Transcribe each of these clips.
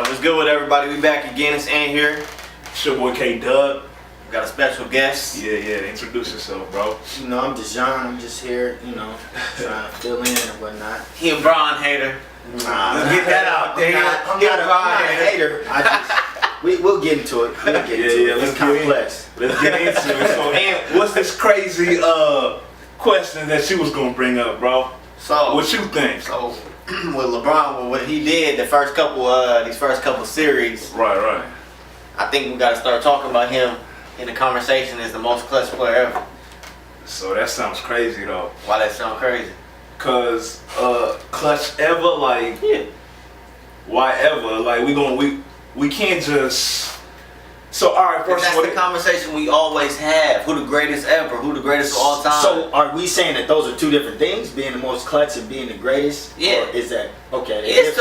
What's good with everybody? We back again. It's Ant here. It's your boy K Dub. We got a special guest. Yeah. Introduce yourself, bro. You know, I'm Dejan. I'm just here, trying to fill in and whatnot. He a Bron hater. Let's get that out there. I'm not a hater. We'll get into it. We'll get into it. It's complex. Let's get into it. So, Ant, what's this crazy question that you was gonna bring up, bro? So, what you think? So, with LeBron, what he did these first couple series, Right. I think we got to start talking about him in the conversation as the most clutch player ever. So that sounds crazy though. Why that sound crazy? Cause clutch ever, like, Yeah. why ever? Like we can't just. So all right, first That's of all, the conversation we always have. Who the greatest ever? Who the greatest of all time? So are we saying that those are two different things? Being the most clutch and being the greatest? Yeah. Or is that okay? Because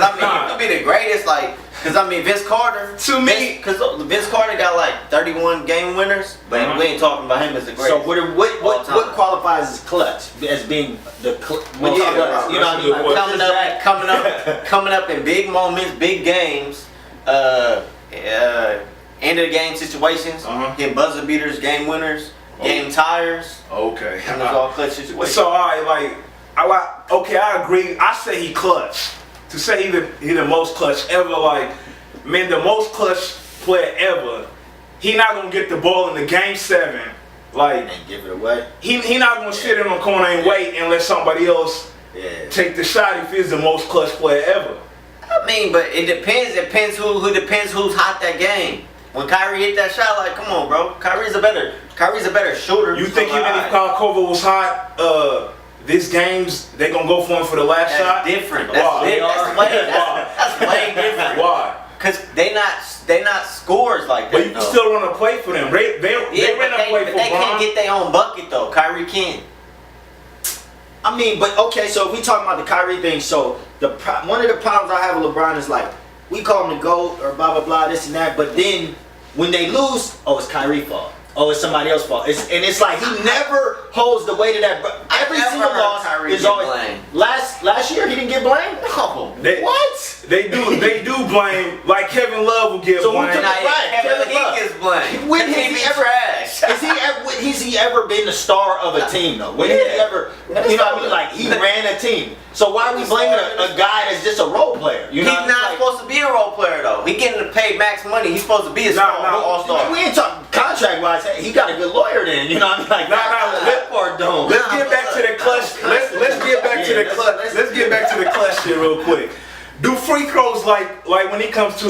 I mean, you could be the greatest, because I mean, Vince Carter. To me, because Vince Carter got like 31 game winners, but we ain't talking about him as the greatest. So what qualifies as clutch? As being the most clutch? You know what I mean? Coming up in big moments, big games, end of the game situations, hitting buzzer beaters, game winners, game tires. Okay. And those all clutch situations. So I agree. I say he clutch. To say he the most clutch ever, the most clutch player ever. He not gonna get the ball in the game 7. And give it away. He not gonna sit in the corner and wait and let somebody else take the shot if he's the most clutch player ever. I mean, but it depends. It depends who's hot that game. When Kyrie hit that shot, come on, bro. Kyrie's a better shooter. You think even if Kyle Korver was hot, these games they gonna go for him for the last shot? Different. Why? That's way different. Why? Cause they not scores like that. But you can still run a play for them. They run a play for they Bron. can't get their own bucket though. Kyrie can. I mean, but okay, so if we talking about the Kyrie thing, so one of the problems I have with LeBron is we call him the GOAT or blah blah blah, this and that, but then when they lose, it's Kyrie's fault. It's somebody else's fault. It's like he never holds the weight of that. Every single loss is always blamed. Last year he didn't get blamed. No. What? They do blame. Like Kevin Love will get blamed. Kevin gets blamed. When has he ever? Has he ever been the star of a team though? When has he ever? You know what I mean? He ran a team. So why are we blaming a guy that's just a role player? He's not supposed to be a role player though. He getting paid max money. He's supposed to be a star, all-star. We ain't talking contract wise. He got a good lawyer then. You know what I mean? Let's get back to the clutch. Let's get back to the clutch. Let's get back to the clutch shit real quick. Do free throws like when it comes to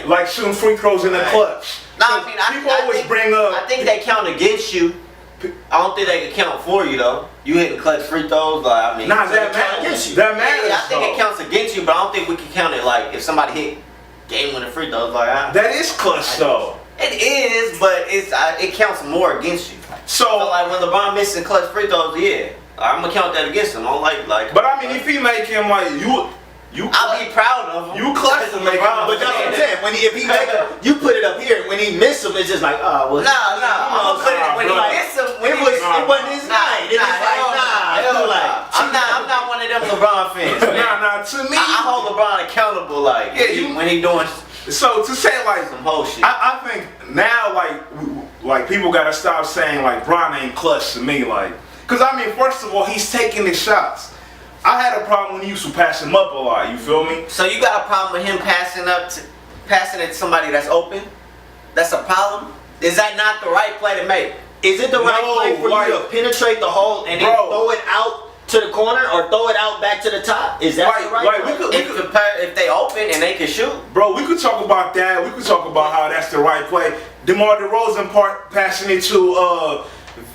like shooting free throws in the clutch? People always bring up. I think they count against you. I don't think they can count for you though. You hitting clutch free throws, that matters. That matters. I think it counts against you, but I don't think we can count it if somebody hit game-winning free throws. That is clutch though. It is, but it counts more against you. So when LeBron missing clutch free throws, I'm gonna count that against him. I don't like. But I mean, if he make him I'll be proud of him. You clutch to make him. But that's what I'm saying. If he make him, you put it up here. When he miss him, it's just like, I'm gonna put it when he miss him. It wasn't his night. I'm not one of them LeBron fans. To me, I hold LeBron accountable. When he doing. So to say some whole shit. I think now like people gotta stop saying Bron ain't clutch to me cause I mean first of all he's taking his shots. I had a problem when he used to pass him up a lot. You feel me? So you got a problem with him passing it to somebody that's open? That's a problem? Is that not the right play to make? Is it the right play for you to penetrate the hole and then throw it out to the corner or throw it out back to the top? Is that the right play? If they open and they can shoot. Bro, we could talk about that. We could talk about how that's the right play. DeMar DeRozan passing it to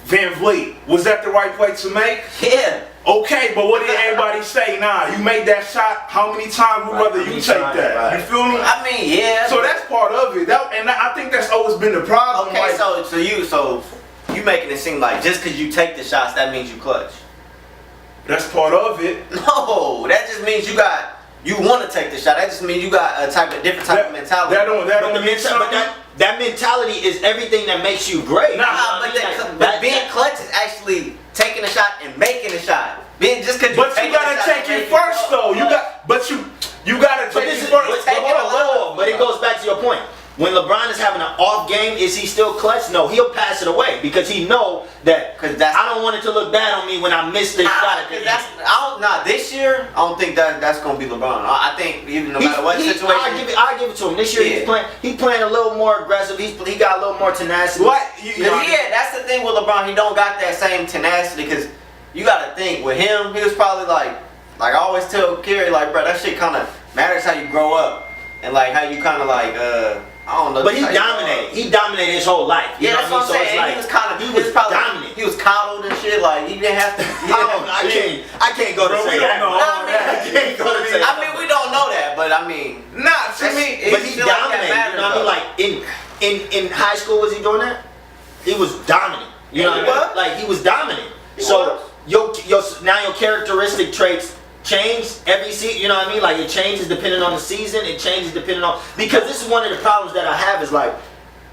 Van Vliet. Was that the right play to make? Yeah. Okay, but what did everybody say? Nah, you made that shot. How many times would rather you take that? You feel me? I mean, yeah. So that's part of it. And I think that's always been the problem. Okay, so you making it seem like just because you take the shots, that means you clutch. That's part of it. No, that just means you want to take the shot. That just means you got a different type of mentality. That mentality is everything that makes you great. But being clutch is actually taking a shot and making a shot. But you gotta take it first though. You gotta take it first. But it goes back to your point. When LeBron is having an off game, is he still clutch? No, he'll pass it away because he know that. I don't want it to look bad on me when I miss this shot. This year, I don't think that's gonna be LeBron. I think even no matter what situation, I give it to him. This year he's playing a little more aggressive. He got a little more tenacity. That's the thing with LeBron. He don't got that same tenacity because you got to think with him, he was probably like I always tell Kerry, like, bro, that shit kind of matters how you grow up and like how you kind of like I don't know. But he dominated. He dominated his whole life. Yeah, that's what I'm saying. Like, he was dominant. He was coddled and shit. Like he didn't have to. I can't go to say that. I mean, we don't know that, but I mean, to me. But he dominated. You know what I mean? Like in high school, was he doing that? He was dominant. You know what I mean? Like he was dominant. So your characteristic traits change every season, you know what I mean? Like it changes depending on the season, it changes depending on, because this is one of the problems that I have is like,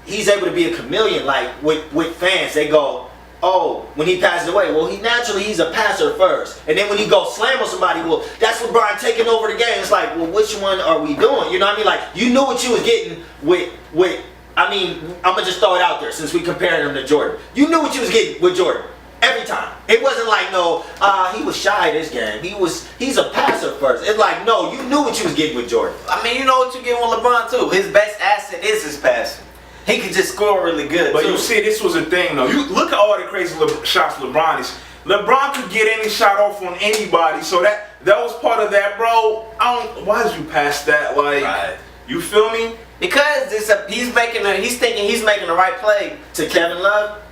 he's able to be a chameleon, like with fans, they go, oh, when he passes away, well he's a passer first, and then when he goes slam on somebody, well that's LeBron taking over the game. It's like, well which one are we doing? You know what I mean? Like you knew what you was getting with I mean, I'm gonna just throw it out there since we comparing him to Jordan. You knew what you was getting with Jordan. Every time. It wasn't like, he was shy this game. He's a passer first. It's like, no, you knew what you was getting with Jordan. I mean, you know what you get with LeBron too. His best asset is his passing. He could just score really good. But too. You see, this was a thing though. You look at all the crazy shots LeBron is. LeBron could get any shot off on anybody. So that was part of that, bro. Why did you pass that? Like, you feel me? Because he's thinking he's making the right play to Kevin Love.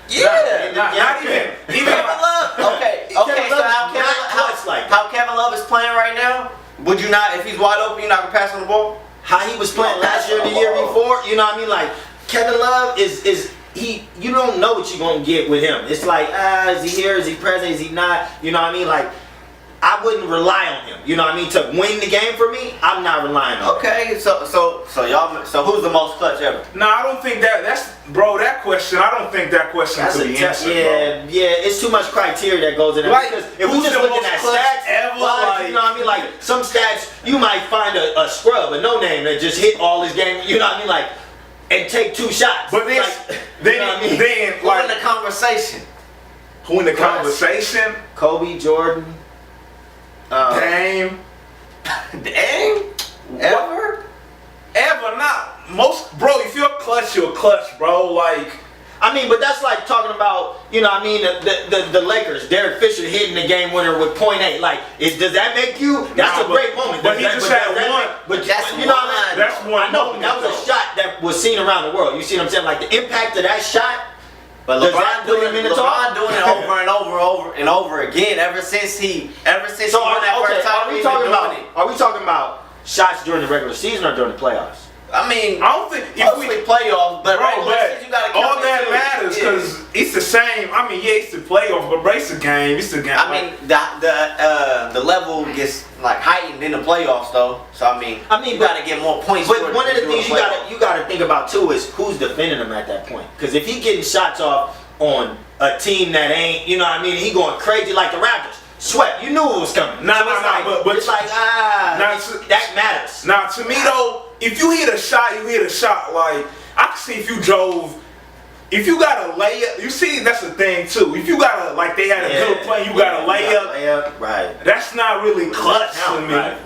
Yeah, not even Kevin Love. Okay. So how Kevin Love is playing right now? Would you not, if he's wide open, you're not gonna pass on the ball? How he was playing last year, the year before, you know what I mean? Like Kevin Love you don't know what you're gonna get with him. It's like, is he here? Is he present? Is he not? You know what I mean? Like I wouldn't rely on him. You know what I mean? To win the game for me, I'm not relying on him. Okay, so who's the most clutch ever? No, I don't think that's that question. I don't think that question could be answered. Yeah, it's too much criteria that goes in there. Like, because if we just looking at stats, ever, you know what I mean? Like some stats, you might find a scrub, a no name that just hit all his game. You know what I mean? Like, and take 2 shots. But then, who in the conversation? Who in the conversation? Kobe, Jordan. Dame. Ever? Not most, bro. If you're clutch, bro. Like, I mean, but that's like talking about, you know what I mean, the Lakers, Derek Fisher hitting the game winner with .8. Like, does that make you? That's a great moment. But he just had one. But that's, you know what I mean? That's one. I know, that was a shot that was seen around the world. You see what I'm saying? Like the impact of that shot. But LeBron doing it over and over again ever since he won that first time. Are we talking about shots during the regular season or during the playoffs? I mean, I don't think mostly playoffs, but regular season you gotta count all that matters because it's the same. I mean, yeah, it's the playoffs, but it's a game. It's a game. I mean, the level gets like heightened in the playoffs though. So I mean, you gotta get more points. But one of the things you gotta think about too is who's defending him at that point. Because if he getting shots off on a team that ain't, you know what I mean, he going crazy like the Raptors. Sweat, you knew it was coming. But it's like that matters. Now to me though, if you hit a shot, you hit a shot. Like I can see if you got a layup. You see, that's the thing too. If you got they had a good play, you got a layup. Right. That's not really clutch to me. Right.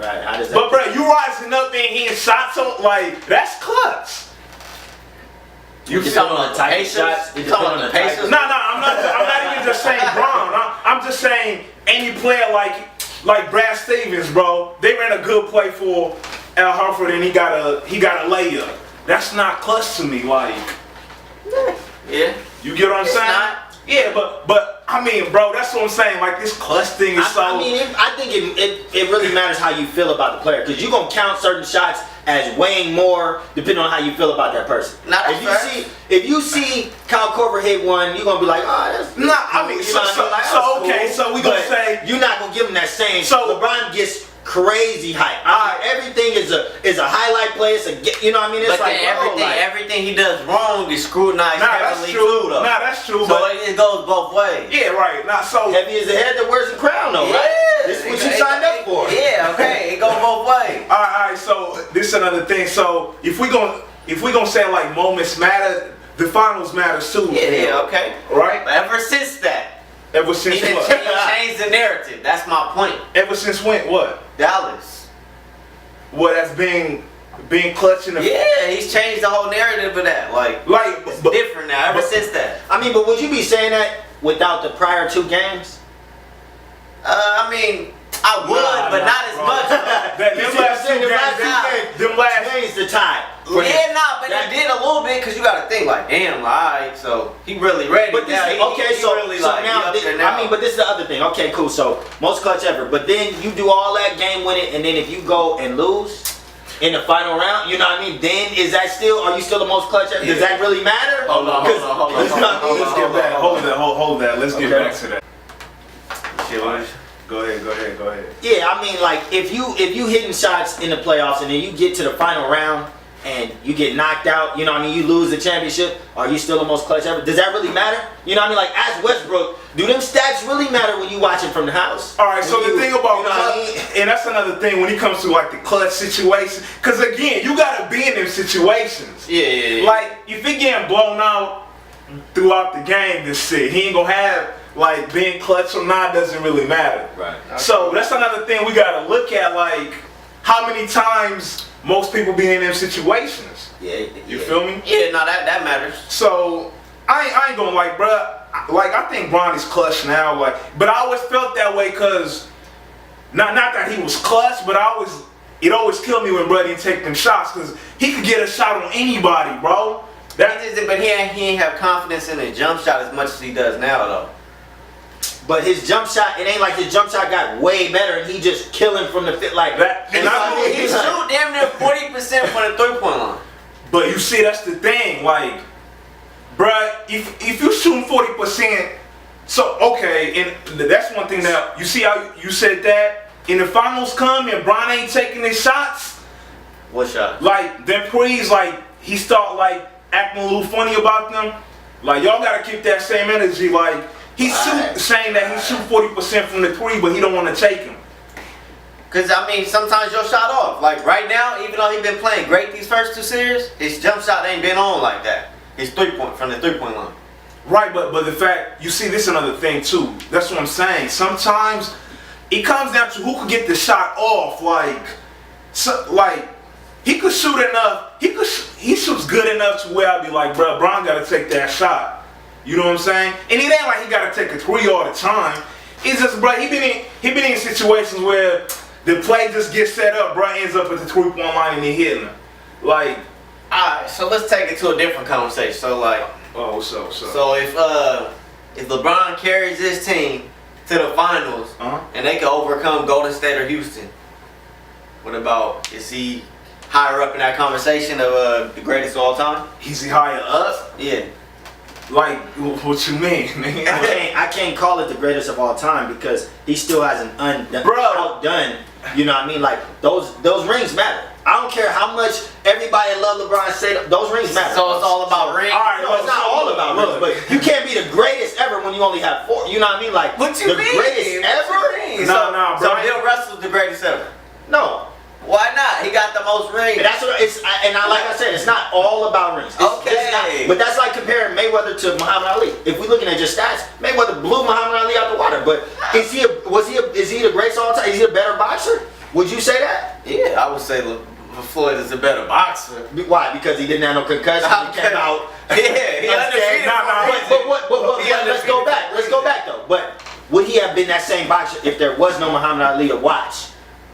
But bro, you rising up and hitting shots on that's clutch. You talking about the type of shots? You talking about the Pacers? No, I'm not even just saying Brown. I'm just saying any player like Brad Stevens, bro. They ran a good play for Al Horford and he got a layup. That's not clutch to me. Like, yeah, you get what I'm saying? Not. Yeah, but I mean, bro, that's what I'm saying. Like this clutch thing is so. I mean, I think it really matters how you feel about the player because you're gonna count certain shots as weighing more depending on how you feel about that person. If you see Kyle Korver hit one, you're gonna be like, oh, that's I mean, so we gonna say you're not gonna give him that same. So LeBron gets crazy hype. Everything is a highlight play. It's you know what I mean? It's but like then everything he does wrong is scrutinized heavily true. too, though. Nah, that's true. So it goes both ways. Yeah, right. Not so heavy is the head that wears the crown, though, right? This is what you signed up for. Yeah, okay. It goes both ways. All right. So this is another thing. So if we gonna say like moments matter, the finals matter too. Yeah, okay. Right. But ever since that. Ever since He what? changed the narrative. That's my point. Ever since when? What? Dallas. What that's being clutch in the. Yeah, he's changed the whole narrative of that. Like it's different now. Ever since that. I mean, but would you be saying that without the prior 2 games? I mean, I would, but not as much. Them last changed the tide. But he did a little bit because you got to think like, damn, alright, so he really ready. But this, but this is the other thing. Okay, cool. So most clutch ever. But then you do all that game winning, and then if you go and lose in the final round, you know what I mean? Then are you still the most clutch ever? Does that really matter? Hold on. Let's get back. Hold that. Let's get back to that. Go ahead. Yeah, I mean, like if you hitting shots in the playoffs and then you get to the final round and you get knocked out, you know what I mean, you lose the championship, are you still the most clutch ever? Does that really matter? You know what I mean? Like as Westbrook, do them stats really matter when you watching from the house? All right, so the thing about clutch, and that's another thing when it comes to like the clutch situation, because again, you gotta be in them situations. Yeah. Like if he getting blown out throughout the game, this shit, he ain't gonna have. Like being clutch or not doesn't really matter. Right. So that's another thing we gotta look at, like how many times most people be in them situations. Yeah. You feel me? Yeah, no, that matters. So I ain't gonna like, bruh. Like I think Bron is clutch now, like, but I always felt that way because not that he was clutch, but it always killed me when Brady didn't take them shots because he could get a shot on anybody, bro. But he ain't have confidence in his jump shot as much as he does now, though. But his jump shot, it ain't like his jump shot got way better and he just killing from the fit like that. And he shoot damn near 40% from the 3-point line. But you see, that's the thing, like, bruh, if you shooting 40%, so okay, and that's one thing that you see how you said that in the finals come and Bron ain't taking his shots. What shot? Like them pre's, like he start like acting a little funny about them. Like y'all gotta keep that same energy, like. He's saying that he shoot 40% from the 3, but he don't want to take him. Cause I mean, sometimes your shot off. Like right now, even though he been playing great these first 2 series, his jump shot ain't been on like that. His 3-point from the 3-point line. Right, but the fact you see, this is another thing too. That's what I'm saying. Sometimes it comes down to who could get the shot off. Like he could shoot enough. He shoots good enough to where I'd be like, bro, Bron got to take that shot. You know what I'm saying? And it ain't like he gotta take a 3 all the time. It's just, bro, he been in situations where the play just gets set up, bro, ends up at the 3-point line and he hitting him. Like, alright, so let's take it to a different conversation. So like, what's up? So if LeBron carries this team to the finals and they can overcome Golden State or Houston, what about, is he higher up in that conversation of the greatest of all time? Is he higher up? Yeah. Like, what you mean, man? I can't call it the greatest of all time because he still hasn't outdone. You know what I mean? Like those rings matter. I don't care how much everybody love LeBron say those rings matter. So it's all about rings. All right, no, it's not all about rings, but you can't be the greatest ever when you only have 4. You know what I mean? Like what you the mean? Greatest ever? No, so Bill Russell's the greatest ever. No. Why not? He got the most rings. That's what like I said, it's not all about rings. But that's like comparing Mayweather to Muhammad Ali. If we're looking at just stats, Mayweather blew Muhammad Ali out the water. But is he the greatest all time? Is he a better boxer? Would you say that? Yeah, I would say Floyd is a better boxer. Why? Because he didn't have no concussion. He came out. Yeah, he undefeated. But let's go back. Let's go back though. But would he have been that same boxer if there was no Muhammad Ali to watch?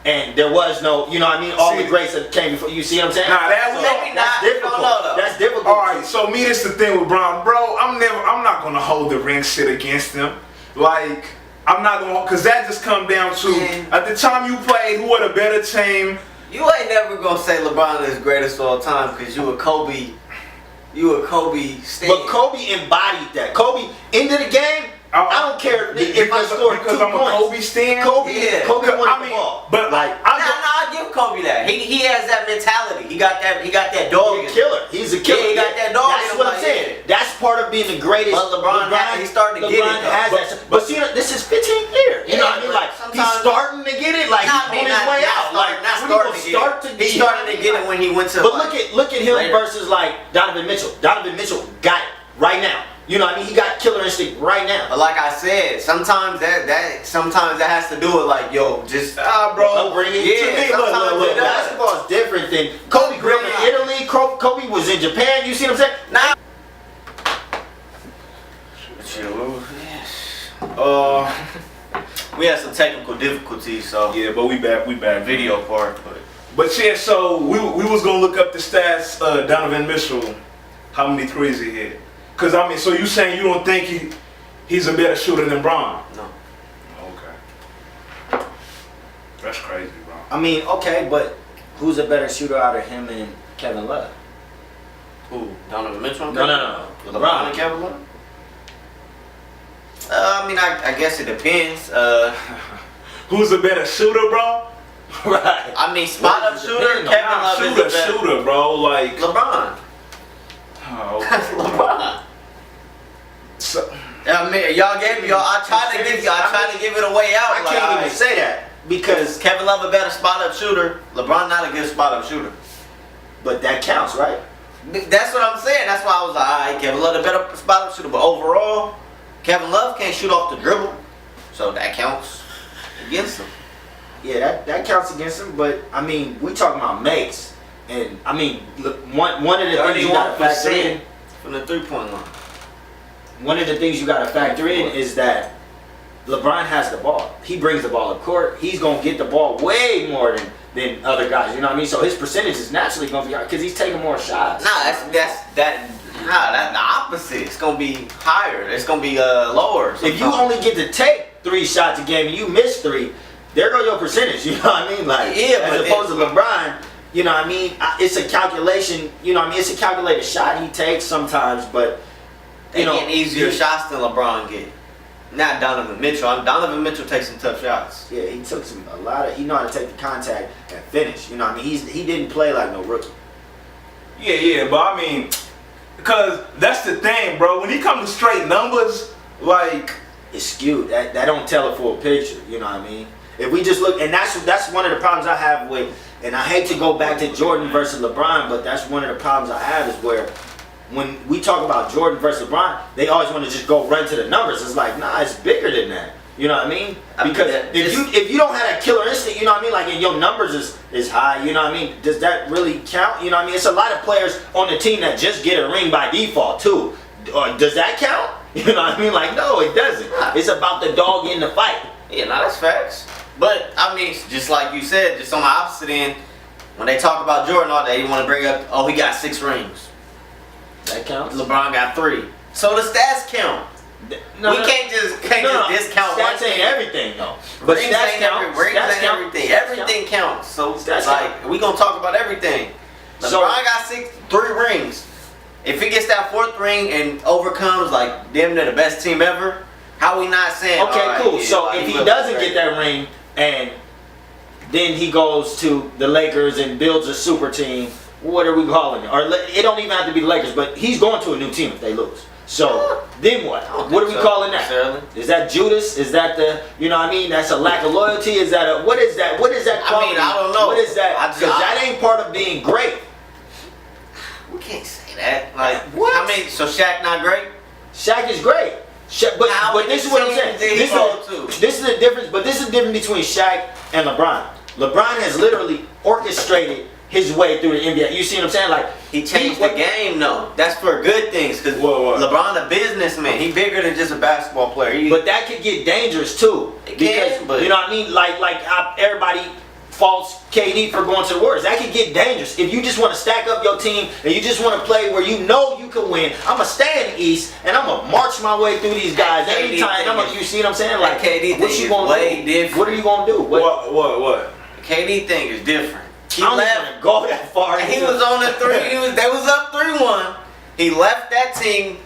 And there was no, you know what I mean? All the greats that came before. You see what I'm saying? Nah, that's difficult. That's difficult. All right, so me, this the thing with Bron, bro. I'm not gonna hold the ring shit against him. Like, I'm not gonna, cause that just come down to at the time you played, who had a better team. You ain't never gonna say LeBron is greatest of all time, cause you a Kobe stan. But Kobe embodied that. Kobe, end of the game. I don't care if I score 2 because I'm a points. Kobe stan. Kobe wanted I the mean, ball. but like, I give Kobe that. He has that mentality. He got that dog. he's a killer. He's a killer. Yeah, he got that dog. That's what I'm saying. That's part of being the greatest. But LeBron he started to get it. But see, this is 15 years. You know what I mean? Like he's starting to get it. Like he's on his way out. Like he started to get it when he went to. But look at him versus like Donovan Mitchell. Donovan Mitchell got it right now. You know what I mean? He got killer instinct right now. But like I said, sometimes that has to do with like, yo, just bro, bring it. Yeah, look, basketball is different than Kobe grew up in Italy. Kobe was in Japan. You see what I'm saying? Nah. We had some technical difficulties, so yeah, but we back. Video part, but yeah, so we was gonna look up the stats. Donovan Mitchell, how many threes he hit? Cause I mean, so you saying you don't think he's a better shooter than Bron? No. Okay. That's crazy, bro. I mean, okay, but who's a better shooter out of him and Kevin Love? Who? Donovan Mitchell? No. LeBron and Kevin Love? I mean, I guess it depends. Who's a better shooter, bro? Right. I mean, spot up shooter. Kevin Love is a better shooter, bro. Like LeBron. Oh, okay. LeBron. So, I mean, I tried to give it a way out. I can't even say that because Kevin Love a better spot up shooter. LeBron not a good spot up shooter. But that counts, right? That's what I'm saying. That's why I was like, all right, Kevin Love a better spot up shooter. But overall, Kevin Love can't shoot off the dribble, so that counts against him. Yeah, that counts against him. But I mean, we talking about makes, and I mean, look, one of the things you got to factor in from the 3-point line. One of the things you got to factor in is that LeBron has the ball. He brings the ball up court. He's gonna get the ball way more than other guys. You know what I mean? So his percentage is naturally gonna be higher because he's taking more shots. That's the opposite. It's gonna be higher. It's gonna be lower. If you only get to take 3 shots a game and you miss 3, there go your percentage. You know what I mean? Like as opposed to LeBron, you know what I mean? It's a calculation. You know what I mean? It's a calculated shot he takes sometimes, but they get easier shots than LeBron get. Not Donovan Mitchell. Donovan Mitchell takes some tough shots. Yeah, he took he know how to take the contact and finish. You know what I mean? He didn't play like no rookie. Yeah, but I mean, because that's the thing, bro. When he comes to straight numbers, like it's skewed. That don't tell a full picture. You know what I mean? If we just look, and that's one of the problems I have with, and I hate to go back to Jordan versus LeBron, but that's one of the problems I have is where when we talk about Jordan versus LeBron, they always want to just go run to the numbers. It's like, nah, it's bigger than that. You know what I mean? Because if you don't have that killer instinct, you know what I mean, like, and your numbers is high, you know what I mean? Does that really count? You know what I mean? It's a lot of players on the team that just get a ring by default too. Does that count? You know what I mean? Like, no, it doesn't. It's about the dog in the fight. Yeah, no, that's facts. But I mean, just like you said, just on the opposite end, when they talk about Jordan all day, you want to bring up, oh, he got 6 rings. That counts. LeBron got 3. So the stats count. We can't just discount one thing. Stats ain't everything though. But stats count. Everything. Everything counts. So stats like we gonna talk about everything. LeBron got 3 rings. If he gets that 4th ring and overcomes like them, they're the best team ever. How we not saying? Okay, right, cool. Yeah, so if he doesn't get that ring and then he goes to the Lakers and builds a super team, what are we calling it? Or it don't even have to be the Lakers, but he's going to a new team if they lose. So then what? What are we calling that? Is that Judas? Is that the, you know what I mean? That's a lack of loyalty? Is that a, what is that? What is that quality? I mean, I don't know. What is that? Because that ain't part of being great. We can't say that. Like, what? I mean, so Shaq not great? Shaq is great. But this is what I'm saying. This is the difference. But this is the difference between Shaq and LeBron. LeBron has literally orchestrated his way through the NBA. You see what I'm saying? Like he changed the game, though. That's for good things, because LeBron a businessman. He bigger than just a basketball player. But that could get dangerous too. Because you know what I mean? Like everybody faults KD for going to the Warriors. That could get dangerous. If you just want to stack up your team and you just want to play where you know you can win, I'm going to stay in the East and I'm going to march my way through these guys every time. You see what I'm saying? Like, KD what you going to do? Different. What are you going to do? What? KD thing is different. He left go that far. He was on the 3. They was up 3-1. He left that team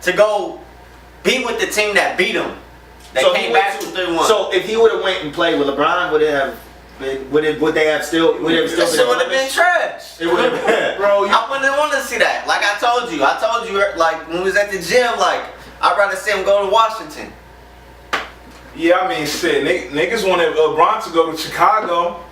to go be with the team that beat him. They So came back to 3-1. So if he would have went and played with LeBron, would they have still that shit would have been trash. It would have been. Bro, I wouldn't want to see that. Like I told you, like when we was at the gym, like I'd rather see him go to Washington. yeah, I mean, shit, niggas wanted LeBron to go to Chicago.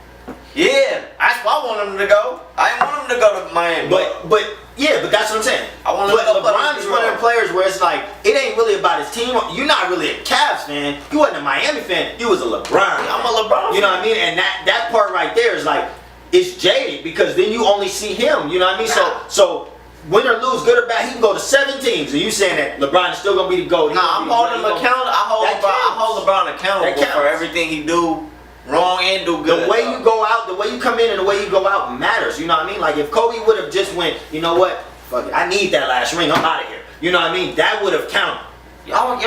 Yeah, that's why I want him to go. I didn't want him to go to Miami. But that's what I'm saying. I want But to go. LeBron is one of the players where it's like it ain't really about his team. You're not really a Cavs fan. You wasn't a Miami fan. You was a LeBron. I'm a LeBron. You know what I mean? And that part right there is like it's jaded because then you only see him. You know what I mean? So win or lose, good or bad, he can go to 7 teams. And you saying that LeBron is still gonna be the GOAT? Nah, I'm holding him accountable. I hold LeBron accountable for everything he do wrong and do good. The way you go out, the way you come in, and the way you go out matters. You know what I mean? Like if Kobe would have just went, you know what? Fuck it, I need that last ring. I'm out of here. You know what I mean? That would have counted. Y'all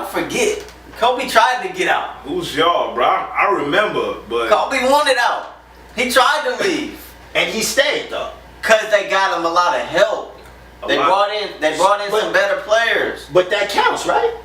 forget. Kobe tried to get out. Who's y'all, bro? I remember, but Kobe wanted out. He tried to leave. And he stayed though. Cause they got him a lot of help. They brought in some better players. But that counts, right?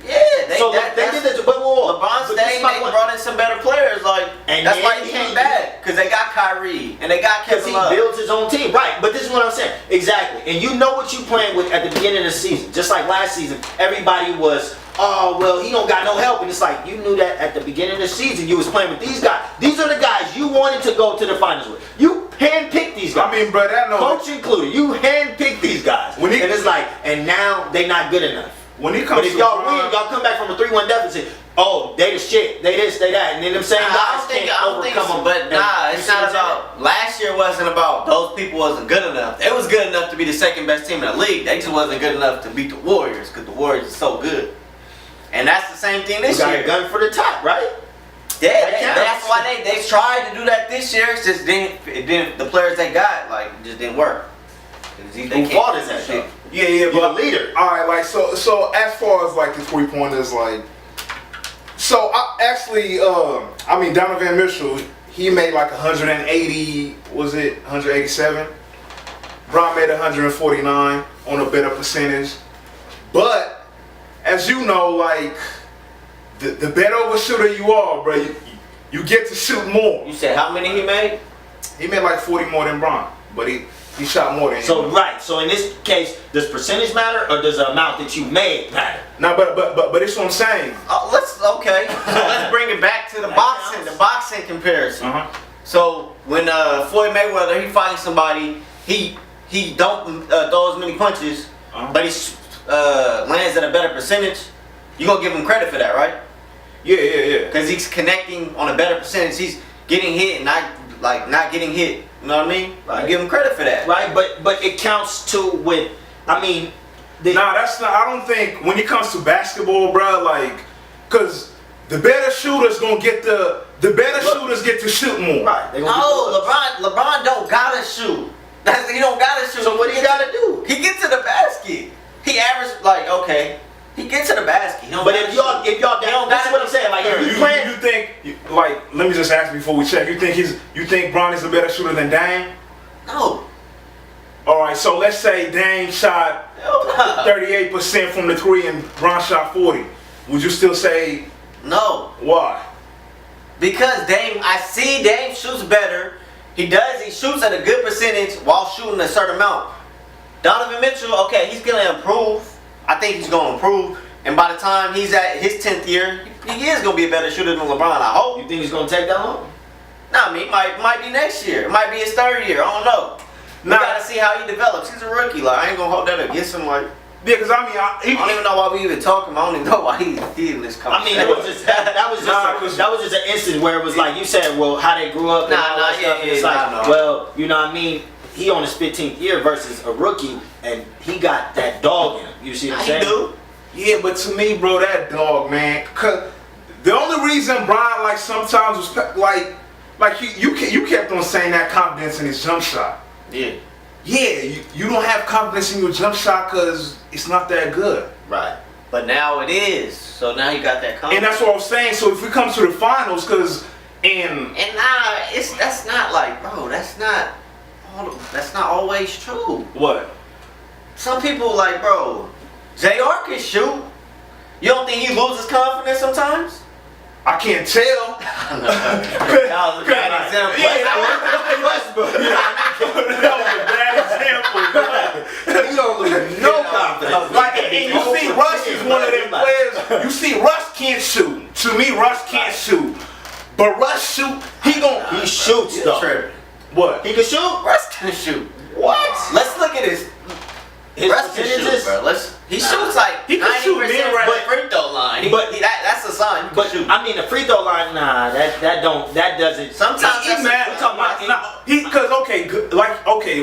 Yeah, they did this. But LeBron stayed. They brought in some better players. Like that's why he came back. Cause they got Kyrie and they got Kevin Love. He built his own team, right? But this is what I'm saying. Exactly. And you know what you playing with at the beginning of the season. Just like last season, everybody was, oh well, he don't got no help. And it's like you knew that at the beginning of the season, you was playing with these guys. These are the guys you wanted to go to the finals with. You handpicked these guys. I mean, bro, that no coach included. You handpicked these guys. And it's like, and now they not good enough. When it comes but if y'all win, y'all come back from a 3-1 deficit. Oh, they the shit. They this, they that, and then them same guys can't overcome them. But nah, it's not about. Last year wasn't about those people wasn't good enough. They was good enough to be the second best team in the league. They just wasn't good enough to beat the Warriors because the Warriors are so good. And that's the same thing this year. You got a gun for the top, right? Yeah, that's why they tried to do that this year. It's just the players they got like it just didn't work. Who fault is that shit? Yeah, but leader. All right, like so as far as like the 3-pointers, like so I mean Donovan Mitchell, he made like 180, was it 187? Bron made 149 on a better percentage, but as you know, like the better of a shooter you are, bro, you get to shoot more. You said how many he made? He made like 40 more than Bron, but he shot more than him. So right. So in this case, does percentage matter or does the amount that you made matter? No, but it's what I'm saying. So let's bring it back to the boxing comparison. So when Floyd Mayweather he fighting somebody, he don't throw as many punches, but he lands at a better percentage. You gonna give him credit for that, right? Yeah. Because he's connecting on a better percentage. He's getting hit and not getting hit. You know what I mean? Right. You give him credit for that. Right, but it counts too with, I mean... that's not, I don't think, when it comes to basketball, bro, like, because the better shooters gonna get shooters get to shoot more. Right. No, LeBron don't gotta shoot. He don't gotta shoot. So what he gotta do? He gets to the basket. He averaged, he gets to the basket. But if y'all that's what I'm saying. Like if you think like let me just ask before we check. You think Bron is a better shooter than Dame? No. All right, so let's say Dame shot 38% from the 3 and Bron shot 40. Would you still say no? Why? Because I see Dame shoots better. He shoots at a good percentage while shooting a certain amount. Donovan Mitchell, okay, he's gonna improve. I think he's going to improve, and by the time he's at his 10th year, he is going to be a better shooter than LeBron, I hope. You think he's going to take that long? Nah, I mean, it might be next year. It might be his 3rd year. I don't know. We got to see how he develops. He's a rookie. Like, I ain't going to hold that against him. Like, yeah, because I mean, I don't even know why we even talking. I don't even know why he's in this conversation. I mean, that was just an instance where it was like you said, well, how they grew up and all that stuff. And it's like, well, you know what I mean? He on his 15th year versus a rookie, and he got that dog in him. You see what I'm saying? He do. Yeah, but to me, bro, that dog, man. Cause the only reason Bron like sometimes was like you kept on saying that confidence in his jump shot. Yeah. Yeah, you don't have confidence in your jump shot because it's not that good. Right. But now it is. So now you got that confidence. And that's what I was saying. So if we come to the finals, that's not like, bro, that's not always true. What? Some people like, bro, JR can shoot. You don't think he loses confidence sometimes? I can't tell. That was a bad example. That was a bad example. You don't lose no confidence. Like, and you see Russ is one of them players. You see Russ can't shoot. To me, Russ can't shoot. But Russ shoot, he shoots though. What? He can shoot? Russ can shoot. What? Let's look at his Russ can shoot, bro. He shoots like he can shoot 90% mid-range. from the free throw line. That's a sign. But I mean, the free throw line, nah, that doesn't. Sometimes he mad.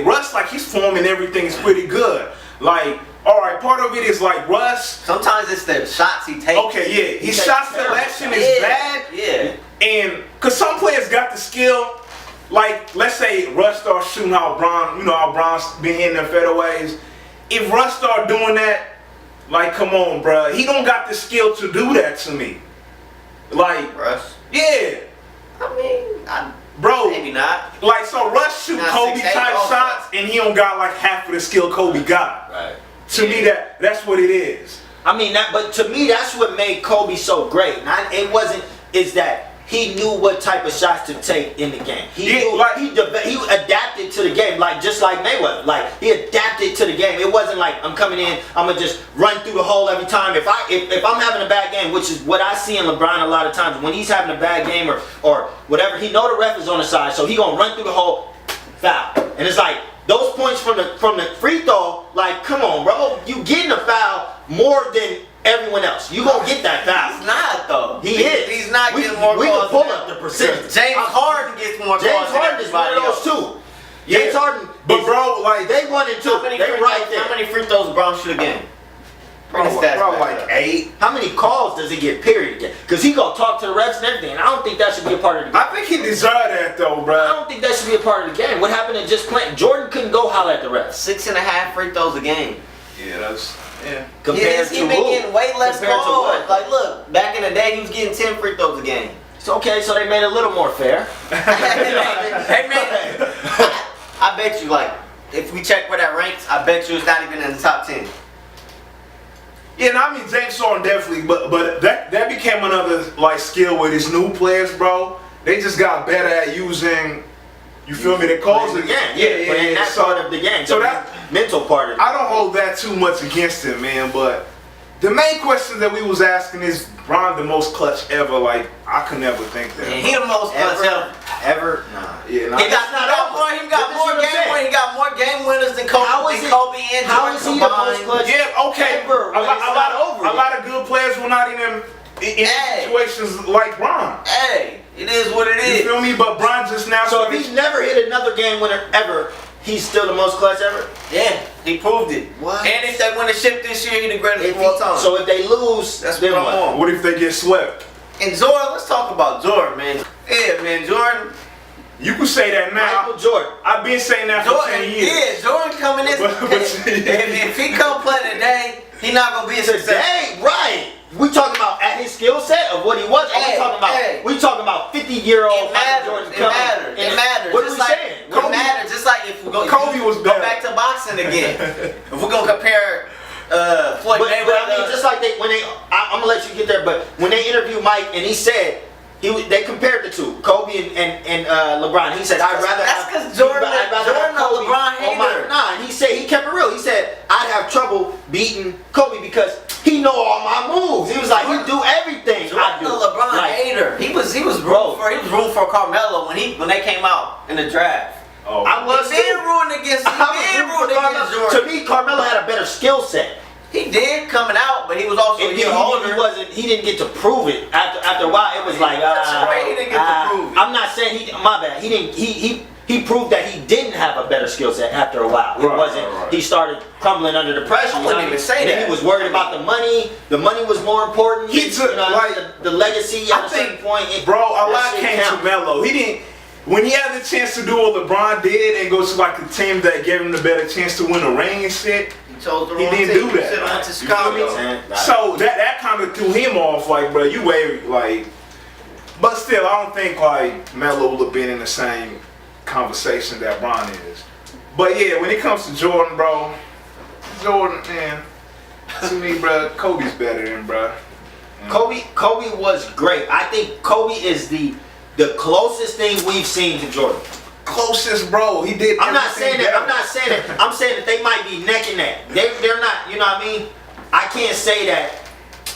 Russ, like, he's forming everything's pretty good. Like, all right, part of it is like Russ. Sometimes it's the shots he takes. Okay, yeah, his shot selection is bad. Yeah. And cause some players got the skill. Like, let's say Russ starts shooting how Bron's been hitting them fadeaways. If Russ start doing that, like, come on, bro, he don't got the skill to do that to me. Like, Russ. Yeah. I mean, bro, maybe not. Like, so Russ shoot Kobe type shots, and he don't got like half of the skill Kobe got. Right. To me, that's what it is. I mean, but to me, that's what made Kobe so great. Is that he knew what type of shots to take in the game. He adapted to the game, like just like Mayweather. Like, he adapted to the game. It wasn't like, I'm coming in, I'm gonna just run through the hole every time. If I'm having a bad game, which is what I see in LeBron a lot of times, when he's having a bad game or whatever, he know the ref is on the side, so he gonna run through the hole, foul. And it's like those points from the free throw, like, come on, bro, you getting a foul more than everyone else. You gonna get that foul. He's not, though. He is. He's not getting more calls. We can pull up the percentage. James Harden gets more calls. James Harden is one of those too. Yeah. James Harden. But bro, like, they 1 and 2. They right there. How many free throws LeBron shoot a game? Bro, like 8. How many calls does he get? Period. Because he gonna talk to the refs and everything. And I don't think that should be a part of the game. I think he deserved that though, bro. I don't think that should be a part of the game. What happened to just playing? Jordan couldn't go holler at the refs. 6.5 free throws a game. Yeah, that's. Yeah. He's been getting way less calls. Like, look, back in the day, he was getting 10 free throws a game. It's okay, so they made it a little more fair. Hey, man, I bet you, like, if we check where that ranks, I bet you it's not even in the top 10. Yeah, no, I mean, James Harden definitely, but that became another, like, skill with his new players, bro. They just got better at using. You feel me? The calls the game. Yeah. That's part of the game. So that mental part of it. I don't hold that too much against him, man. But the main question that we was asking is, Bron the most clutch ever? Like, I could never think that. Yeah, he the most clutch ever. Nah. Yeah, he got more game winners than Kobe. How is he the most clutch? Yeah, okay. Ever, a lot of good players were not even in situations like Bron. Hey. It is what it is. You feel me? But Bron just now. So if he's never hit another game winner ever, he's still the most clutch ever? Yeah, he proved it. What? And if they win the ship this year, he the greatest of all time. So if they lose, that's what I'm on. What if they get swept? And Jordan, let's talk about Jordan, man. Yeah, man, Jordan. You can say that now. Michael Jordan. I've been saying that for 10 years. Yeah, Jordan coming in. If he come play today, he not gonna be a success. Today, right? We talking about at his skill set of what he was. We talking about 50-year-old Michael Jordan coming. It matters. What are we saying? It matters. Just like if we go, Kobe was go back to boxing again. If we're gonna compare Floyd Mayweather, but I mean, just like I'm gonna let you get there. But when they interviewed Mike and he said. They compared the two, Kobe and LeBron. He said, "I'd rather." That's because Jordan a LeBron hater. Nah, and he said he kept it real. He said, "I'd have trouble beating Kobe because he know all my moves." He was like, "He do everything I do." Jordan a LeBron hater. He was rooting for Carmelo when they came out in the draft. Oh. I was rooting against Jordan. To me, Carmelo had a better skill set. He did coming out, but he was also a year older. He didn't get to prove it. After a while, it was like, he didn't get to prove it. I'm not saying my bad. He didn't. He proved that he didn't have a better skill set after a while. It wasn't. Right. He started crumbling under the pressure. I wouldn't even say that. He was worried about the money. The money was more important. He took the legacy at a certain point. Bro, a lot came to Melo. He didn't. When he had the chance to do what LeBron did and go to like a team that gave him the better chance to win a ring and shit. He didn't do that. So that kind of threw him off. Like, bro, you wait, like. But still, I don't think like Melo would have been in the same conversation that Bron is. But yeah, when it comes to Jordan, bro, man, To me, bro, Kobe's better than bro. Kobe was great. I think Kobe is the closest thing we've seen to Jordan. Closest, bro. He did. I'm not saying that. I'm saying that they might be neck and neck. They're not. You know what I mean? I can't say that.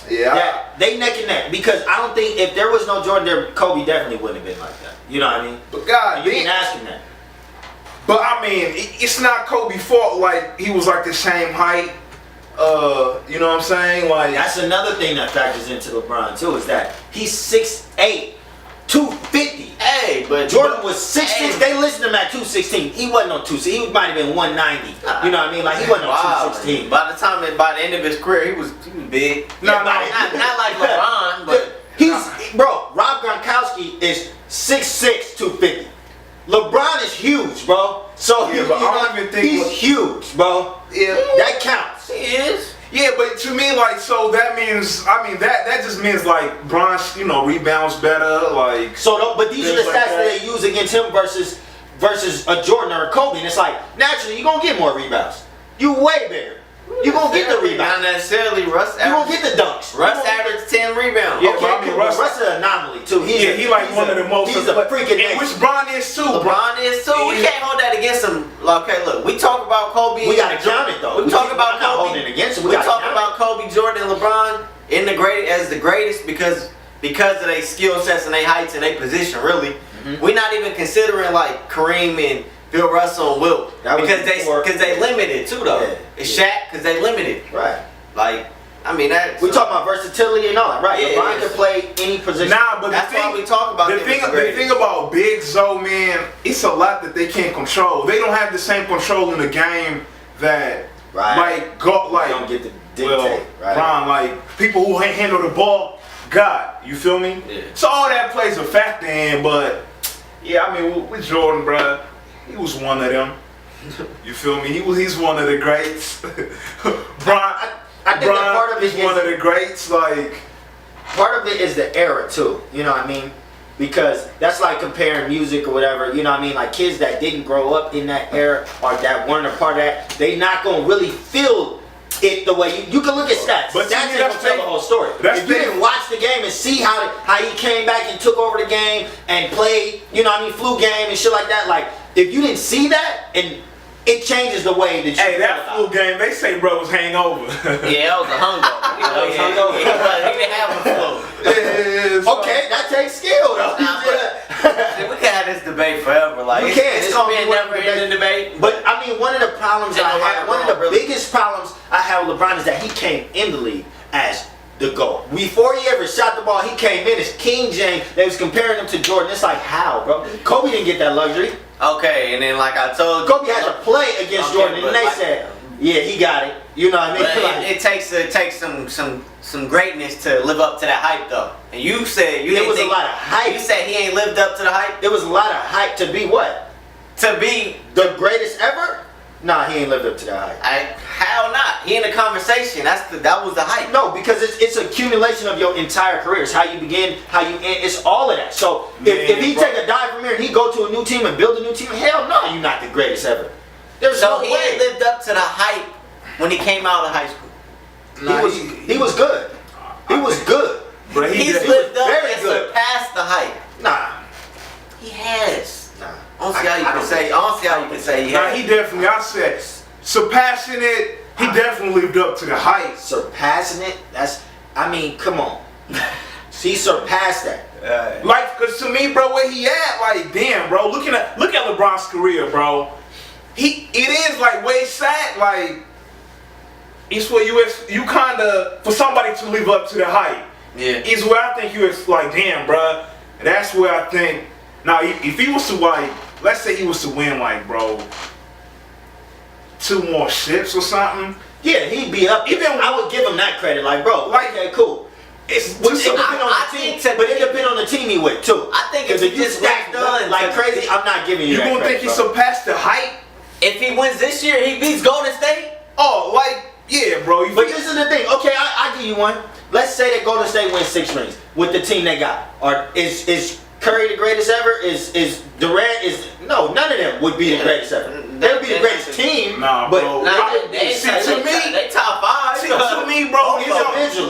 Yeah. That they neck and neck, because I don't think if there was no Jordan there, Kobe definitely wouldn't have been like that. You know what I mean? But God, you can ask him that. But I mean, it's not Kobe's fault. Like, he was like the same height. You know what I'm saying? Like, that's another thing that factors into LeBron too, is that he's 6'8", 250. Hey, but Jordan was 6'6". They listed him at 216. He wasn't on 216. He might have been 190. You know what I mean? Like, he wasn't on 216. By the end of his career, he was big. No, not like LeBron, but bro. Rob Gronkowski is 6'6", 250. LeBron is huge, bro. So yeah, but I don't even think he's huge, bro. Yeah, that counts. He is. Yeah, but to me, like, so that means, I mean, that just means like Bron's, you know, rebounds better, like. So, but these are the stats like that they use against him versus a Jordan or a Kobe, and it's like naturally you're gonna get more rebounds. You way bigger. You gonna get the rebounds. Not necessarily. Russ. You gonna get the dunks. Russ averaged 10 rebounds. Yeah, Okay, but I mean, Russ is an anomaly too. He like one of the most. He's a freaking. Which Bron is too. LeBron is too. We can't hold that against him. Okay, look, we talk about Kobe. We gotta count it though. We talk about I'm not Kobe. holding it against him. We talk about Kobe, Jordan, and LeBron in the as the greatest because of their skill sets and their heights and their position. Really, we're not even considering like Kareem and Bill Russell and Wilt because they limited too though. Yeah. It's Shaq because they limited. Right. Like, I mean that. We talk about versatility and all that, right? Yeah, LeBron can play any position. Nah, but that's why we talk about the thing about bigs, though, man, it's a lot that they can't control. They don't have the same control in the game that like they don't get to dictate. Right. Bron, like people who handle the ball, God, you feel me? Yeah. So all that plays a factor in, but yeah, I mean with Jordan, bruh, he was one of them. You feel me? He's one of the greats. Bron. I think that part of it is one of the greats. Like, part of it is the era too. You know what I mean? Because that's like comparing music or whatever. You know what I mean? Like kids that didn't grow up in that era or that weren't a part of that, they not gonna really feel it the way you can look at stats. But stats ain't gonna tell the whole story. If you didn't watch the game and see how he came back and took over the game and played, you know what I mean, flu game and shit like that. Like if you didn't see that, and it changes the way that you. Hey, that flu game, they say bro was hangover. Yeah, that was a hungover. He didn't have a flu. Okay, that takes skill though. We can have this debate forever. Like we can't. It's gonna be a never-ending debate. But I mean, one of the problems one of the biggest problems I have with LeBron is that he came in the league as the GOAT. Before he ever shot the ball, he came in as King James. They was comparing him to Jordan. It's like, how, bro? Kobe didn't get that luxury. Okay, and then like I told you, Kobe had to play against Jordan, and they said, "Yeah, he got it." You know what I mean? But it takes some greatness to live up to that hype, though. And you said there was a lot of hype. You said he ain't lived up to the hype. There was a lot of hype to be what? To be the greatest ever? Nah, he ain't lived up to that hype. Hell not. He in the conversation. That was the hype. No, because it's accumulation of your entire career. It's how you begin, how you end. It's all of that. So if he take a dive from here and he go to a new team and build a new team, hell no, you're not the greatest ever. There's no he way. ain't lived up to the hype when he came out of high school. Nah, he was good. He was good. But he's lived up and surpassed the hype. Nah. He has. Nah. I don't see how you can say he has. He definitely, I said, surpassing it, he definitely lived up to the hype. Surpassing it? I mean, come on. He surpassed that. Like, cause to me, bro, where he at, like, damn, bro, look at LeBron's career, bro. It is like where it's at, like, it's where you kinda, for somebody to live up to the hype. Yeah. Is where I think you was like, damn, bro, that's where I think, now, if he was to, like, let's say he was to win, like, bro, 2 more ships or something. Yeah, he'd be up. I would give him that credit. Like, bro, okay, cool. It depends on the team he with, too. I think if he just got done like crazy, I'm not giving you that gonna credit, think he surpassed the hype? If he wins this year, he beats Golden State? Oh, like, yeah, bro. But this is the thing. Okay, I give you one. Let's say that Golden State wins 6 rings with the team they got. Or is Curry the greatest ever? Is Durant? No, none of them would be the greatest ever. They would be the greatest team. Nah, but bro. They top 5. to me, bro,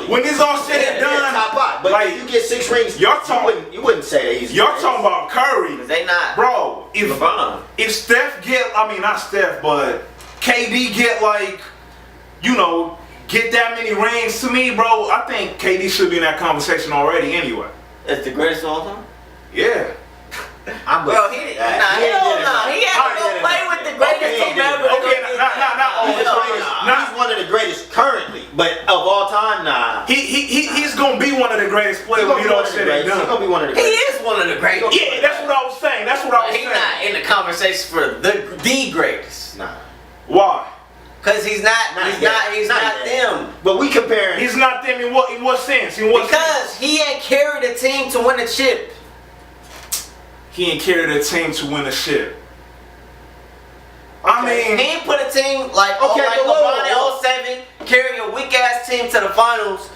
when it's all said and done, top 5. But like, if you get 6 rings, you wouldn't say that he's. Y'all talking about Curry? They not, bro. If Steph get, I mean not Steph, but KD get like, you know, get that many rings, to me, bro, I think KD should be in that conversation already anyway. It's the greatest of all time? Yeah. Bro, he had to go play with the greatest team ever. He's one of the greatest currently, but of all time, nah. He's gonna be one of the greatest players when he don't said and done. He's gonna be one of the greatest. He is one of the greatest. Yeah, that's what I was saying. He's not in the conversation for the greatest. Nah. Why? Cause he's not them. But we comparing. He's not them in what sense? Because he ain't carried a team to win a chip. He ain't carried a team to win a chip. I mean, he ain't put a team like LeBron in 07, carry a weak ass team to the finals.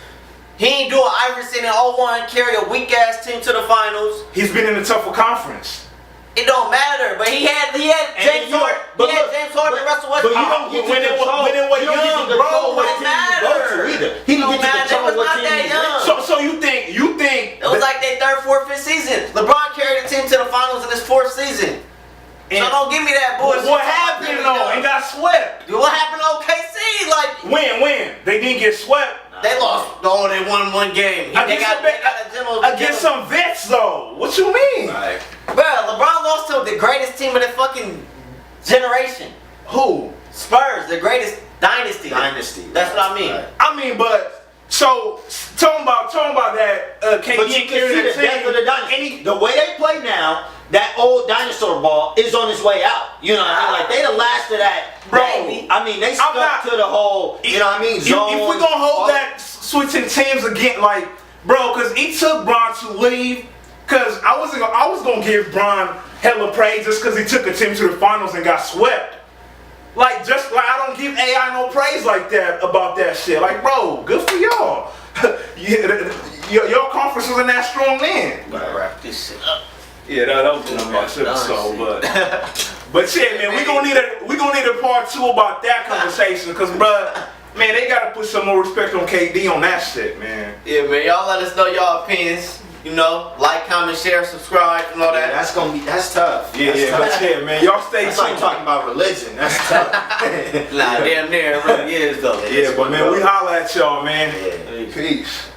He ain't do an Iverson in 01, carry a weak ass team to the finals. He's been in a tougher conference. It don't matter, but he had James Harden. He had James Harden and Russell Westbrook. But you don't get when it was young, bro. It don't matter. He didn't get to control what team he young. So you think it was like their third, fourth, fifth season. LeBron carried the team to the finals in his 4th season. So don't give me that bullshit. What happened though? And got swept. What happened to OKC? Like when they didn't get swept. They lost. Oh, they won one game. Against some vets though. What you mean? Right. Bro, LeBron lost to the greatest team of the fucking generation. Who? Spurs, the greatest dynasty. That's what I mean. Right. I mean, but so talking about that KD carrying the team. The way they play now, that old dinosaur ball is on its way out. You know what I mean? Like they the last of that. Bro, I mean, they stuck to the whole. You know what I mean? Zone. If we gonna hold that switching teams again, like, bro, because he took Bron to leave. Because I was gonna give Bron hella praise just because he took a team to the finals and got swept. Like, just like I don't give AI no praise like that about that shit. Like, bro, good for y'all. Your conference wasn't that strong then. Gotta wrap this shit up. Yeah, that was my episode, but yeah, man, we gonna need a part 2 about that conversation, because, bruh, man, they gotta put some more respect on KD on that shit, man. Yeah, man, y'all let us know y'all opinions. You know, like, comment, share, subscribe, and all that. Yeah, that's tough. But yeah, man, y'all stay tuned. That's like talking about religion. That's tough. Nah, damn near, it really is though. Yeah, but man, we holla at y'all, man. Yeah. Peace.